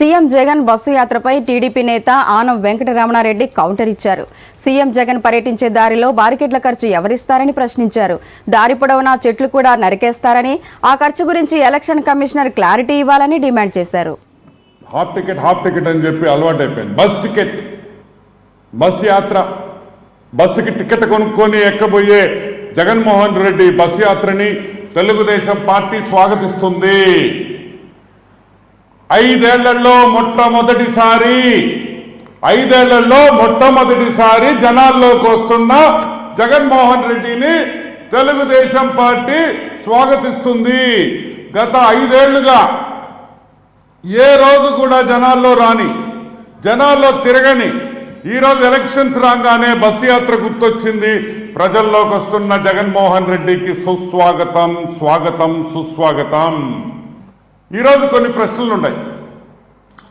CM Jagan bus యాత్రపై TDP నేత Anam Venkataramana Reddy counter ఇచ్చారు. CM Jagan పర్యటించే దారిలో బారికేడ్ల ఖర్చు ఎవరిస్తారని ప్రశ్నించారు. దారి పొడవునా చెట్లు కూడా నరికేస్తారని, ఆ ఖర్చు గురించి ఎలక్షన్ కమిషనర్ క్లారిటీ ఇవ్వాలని డిమాండ్ చేశారు. హాఫ్ టికెట్ అని చెప్పి అలవాటైపోయింది. బస్ యాత్ర, బస్సుకి టికెట్ కొనుక్కొని ఎక్కబోయే జగన్మోహన్ రెడ్డి బస్సు యాత్రని తెలుగుదేశం పార్టీ స్వాగతిస్తుంది. 5 ఏళ్లలో మొట్టమొదటిసారి జనాల్లోకి వస్తున్న జగన్మోహన్ రెడ్డిని తెలుగుదేశం పార్టీ స్వాగతిస్తుంది. గత 5 ఏళ్లుగా ఏ రోజు కూడా జనాల్లో తిరగని ఈరోజు ఎలక్షన్స్ రాగానే బస్సు యాత్ర గుర్తొచ్చింది. ప్రజల్లోకి వస్తున్న జగన్మోహన్ రెడ్డికి సుస్వాగతం. ఈరోజు కొన్ని ప్రశ్నలు ఉన్నాయి.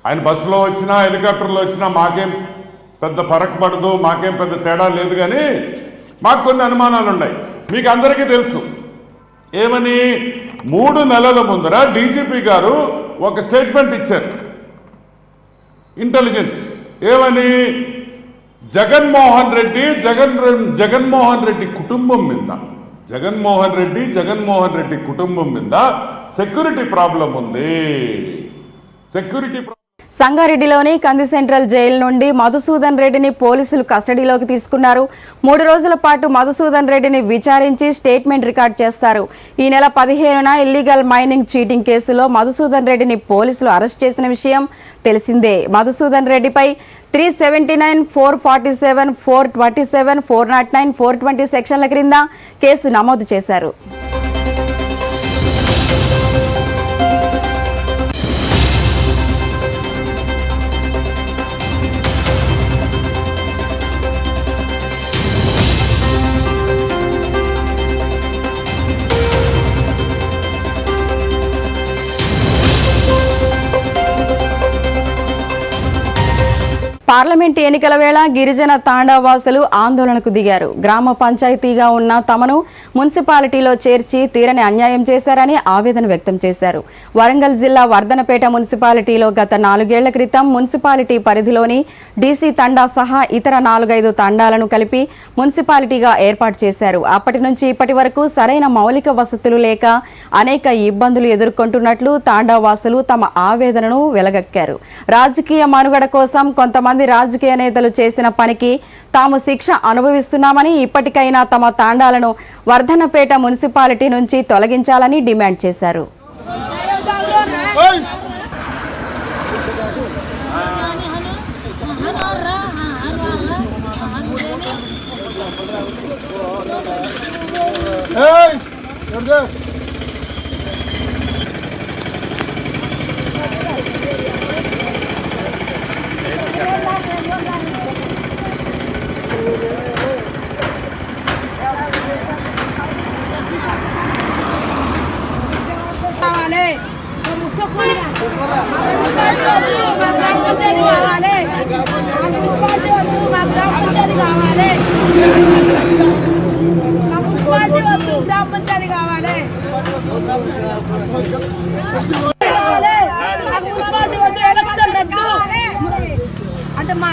ఆయన బస్సులో వచ్చినా హెలికాప్టర్లో వచ్చినా మాకేం పెద్ద ఫరక్ పడదు, మాకేం పెద్ద తేడా లేదు. కానీ మాకు కొన్ని అనుమానాలు ఉన్నాయి. మీకు అందరికీ తెలుసు ఏమని, 3 నెలల ముందర డీజీపీ గారు ఒక స్టేట్మెంట్ ఇచ్చారు. ఇంటెలిజెన్స్ ఏమని, జగన్మోహన్ రెడ్డి కుటుంబం మీద సెక్యూరిటీ ప్రాబ్లం ఉంది. సంగారెడ్డిలోని కంది సెంట్రల్ జైలు నుండి మధుసూదన్ రెడ్డిని పోలీసులు కస్టడీలోకి తీసుకున్నారు. 3 రోజుల పాటు మధుసూదన్ రెడ్డిని విచారించి స్టేట్మెంట్ రికార్డ్ చేస్తారు. ఈ నెల 15న ఇల్లీగల్ మైనింగ్ చీటింగ్ కేసులో మధుసూదన్ రెడ్డిని పోలీసులు అరెస్ట్ చేసిన విషయం తెలిసిందే. మధుసూదన్ రెడ్డిపై 379, 447, 427, 409, 420 సెక్షన్ల క్రింద కేసు నమోదు చేశారు. పార్లమెంట్ ఎన్నికల వేళ గిరిజన తాండావాసులు ఆందోళనకు దిగారు. గ్రామ పంచాయతీగా ఉన్న తమను మున్సిపాలిటీలో చేర్చి తీరని అన్యాయం చేశారని ఆవేదన వ్యక్తం చేశారు. వరంగల్ జిల్లా వర్ధనపేట మున్సిపాలిటీలో గత 4 ఏళ్ల క్రితం మున్సిపాలిటీ పరిధిలోని డీసీ తండా సహా ఇతర 4-5 తండాలను కలిపి మున్సిపాలిటీగా ఏర్పాటు చేశారు. అప్పటి నుంచి ఇప్పటి వరకు సరైన మౌలిక వసతులు లేక అనేక ఇబ్బందులు ఎదుర్కొంటున్నట్లు తాండావాసులు తమ ఆవేదనను వెలగక్కారు. రాజకీయ మనుగడ కోసం కొంతమంది రాజకీయ నేతలు చేసిన పనికి తాము శిక్ష అనుభవిస్తున్నామని, ఇప్పటికైనా తమ తాండాలను వర్ధనపేట మున్సిపాలిటీ నుంచి తొలగించాలని డిమాండ్ చేశారు. అంటే మా